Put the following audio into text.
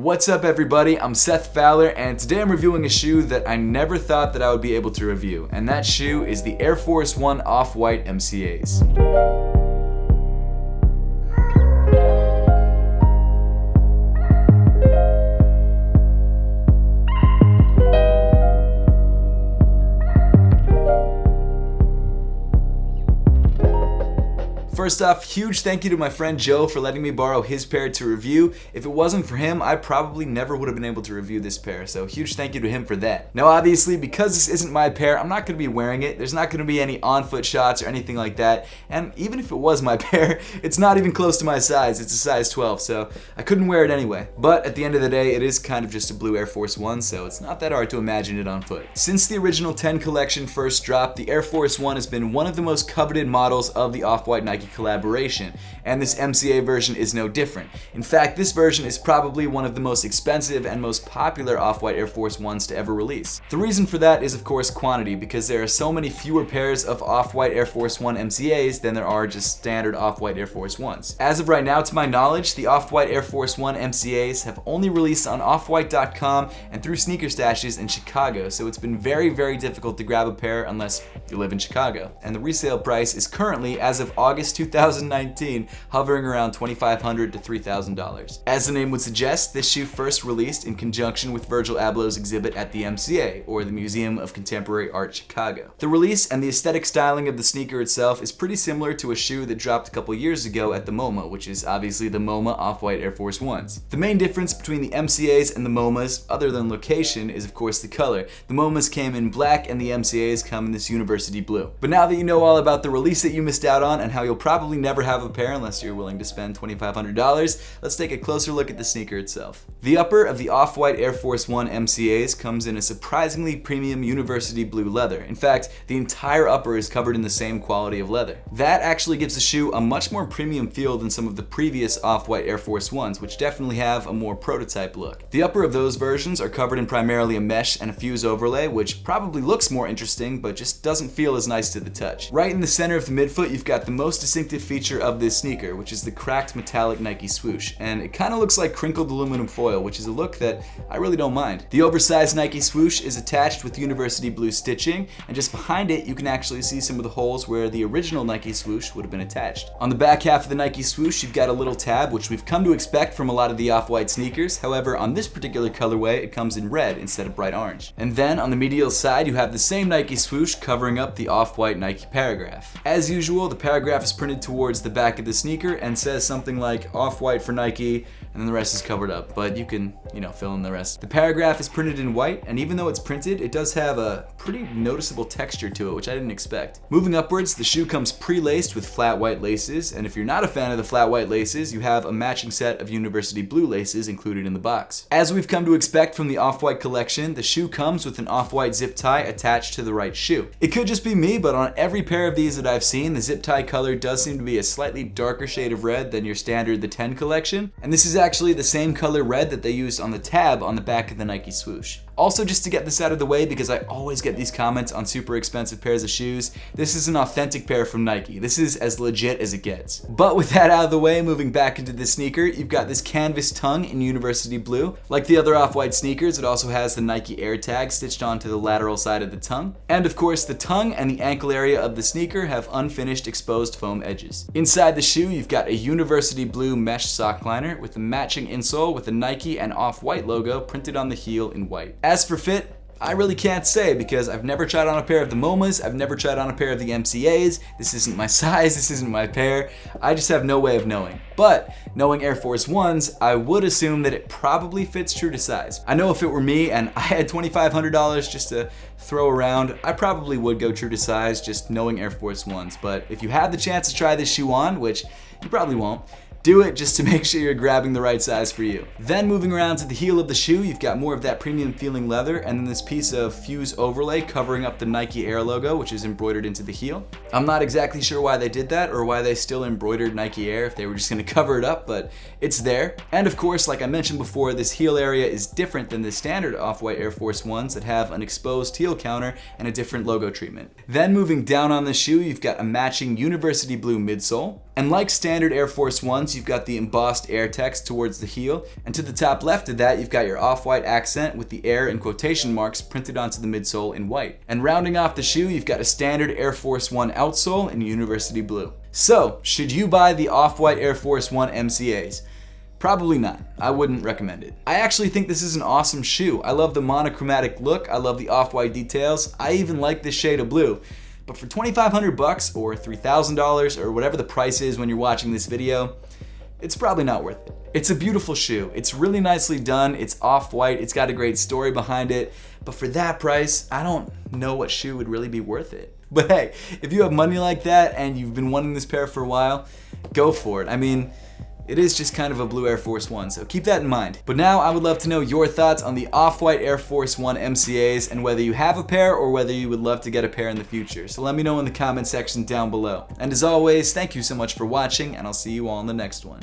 What's up everybody, I'm Seth Fowler and today I'm reviewing a shoe that I never thought that I would be able to review, and that shoe is the Air Force 1 Off White MCAs. First off, huge thank you to my friend Joe for letting me borrow his pair to review. If it wasn't for him, I probably never would have been able to review this pair, so huge thank you to him for that. Now obviously, because this isn't my pair, I'm not going to be wearing it. There's not going to be any on-foot shots or anything like that, and even if it was my pair, it's not even close to my size. It's a size 12, so I couldn't wear it anyway. But at the end of the day, it is kind of just a blue Air Force 1, so it's not that hard to imagine it on foot. Since the original 10 collection first dropped, the Air Force 1 has been one of the most coveted models of the Off-White Nike collaboration, and this MCA version is no different. In fact, this version is probably one of the most expensive and most popular Off-White Air Force 1s to ever release. The reason for that is of course quantity, because there are so many fewer pairs of Off-White Air Force 1 MCAs than there are just standard Off-White Air Force 1s. As of right now, to my knowledge, the Off-White Air Force 1 MCAs have only released on offwhite.com and through sneaker stashes in Chicago, so it's been very difficult to grab a pair unless you live in Chicago. And the resale price is currently, as of August 2019, hovering around $2,500 to $3,000. As the name would suggest, this shoe first released in conjunction with Virgil Abloh's exhibit at the MCA, or the Museum of Contemporary Art Chicago. The release and the aesthetic styling of the sneaker itself is pretty similar to a shoe that dropped a couple years ago at the MoMA, which is obviously the MoMA Off-White Air Force 1s. The main difference between the MCAs and the MoMAs, other than location, is of course the color. The MoMAs came in black and the MCAs come in this university blue. But now that you know all about the release that you missed out on and how you'll probably never have a pair unless you're willing to spend $2,500, let's take a closer look at the sneaker itself. The upper of the Off-White Air Force 1 MCAs comes in a surprisingly premium university blue leather. In fact, the entire upper is covered in the same quality of leather. That actually gives the shoe a much more premium feel than some of the previous Off-White Air Force 1s, which definitely have a more prototype look. The upper of those versions are covered in primarily a mesh and a fuse overlay, which probably looks more interesting, but just doesn't feel as nice to the touch. Right in the center of the midfoot, you've got the most distinctive feature of this sneaker, which is the cracked metallic Nike swoosh, and it kind of looks like crinkled aluminum foil, which is a look that I really don't mind. The oversized Nike swoosh is attached with university blue stitching, and just behind it you can actually see some of the holes where the original Nike swoosh would have been attached. On the back half of the Nike swoosh you've got a little tab, which we've come to expect from a lot of the Off-White sneakers. However, on this particular colorway it comes in red instead of bright orange. And then on the medial side you have the same Nike swoosh covering up the Off-White Nike paragraph. As usual, the paragraph is printed towards the back of the sneaker and says something like Off-White for Nike, and then the rest is covered up, but you can, fill in the rest. The paragraph is printed in white, and even though it's printed, it does have a pretty noticeable texture to it, which I didn't expect. Moving upwards, the shoe comes pre-laced with flat white laces, and if you're not a fan of the flat white laces, you have a matching set of university blue laces included in the box. As we've come to expect from the Off-White collection, the shoe comes with an off-white zip tie attached to the right shoe. It could just be me, but on every pair of these that I've seen, the zip tie color does seem to be a slightly darker shade of red than your standard the 10 collection, and this is actually the same color red that they used on the tab on the back of the Nike swoosh. Also, just to get this out of the way, because I always get these comments on super expensive pairs of shoes, this is an authentic pair from Nike. This is as legit as it gets. But with that out of the way, moving back into the sneaker, you've got this canvas tongue in university blue. Like the other Off-White sneakers, it also has the Nike Air tag stitched onto the lateral side of the tongue. And of course, the tongue and the ankle area of the sneaker have unfinished exposed foam edges. Inside the shoe, you've got a university blue mesh sock liner with a matching insole with the Nike and Off-White logo printed on the heel in white. As for fit, I really can't say because I've never tried on a pair of the MoMAs, I've never tried on a pair of the MCAs, this isn't my size, this isn't my pair, I just have no way of knowing. But, knowing Air Force 1s, I would assume that it probably fits true to size. I know if it were me and I had $2,500 just to throw around, I probably would go true to size just knowing Air Force 1s, but if you have the chance to try this shoe on, which you probably won't, do it just to make sure you're grabbing the right size for you. Then moving around to the heel of the shoe, you've got more of that premium feeling leather and then this piece of fuse overlay covering up the Nike Air logo, which is embroidered into the heel. I'm not exactly sure why they did that or why they still embroidered Nike Air if they were just gonna cover it up, but it's there. And of course, like I mentioned before, this heel area is different than the standard Off-White Air Force 1s that have an exposed heel counter and a different logo treatment. Then moving down on the shoe, you've got a matching university blue midsole. And like standard Air Force Ones, you've got the embossed air text towards the heel, and to the top left of that, you've got your off-white accent with the air and quotation marks printed onto the midsole in white. And rounding off the shoe, you've got a standard Air Force One outsole in university blue. So, should you buy the off-white Air Force One MCAs? Probably not. I wouldn't recommend it. I actually think this is an awesome shoe. I love the monochromatic look, I love the off-white details, I even like this shade of blue. But for $2,500 or $3,000 or whatever the price is when you're watching this video, it's probably not worth it. It's a beautiful shoe. It's really nicely done. It's off-white. It's got a great story behind it. But for that price, I don't know what shoe would really be worth it. But hey, if you have money like that and you've been wanting this pair for a while, go for it. I mean, it is just kind of a blue Air Force One, so keep that in mind. But now I would love to know your thoughts on the Off-White Air Force One MCAs and whether you have a pair or whether you would love to get a pair in the future. So let me know in the comment section down below. And as always, thank you so much for watching, and I'll see you all in the next one.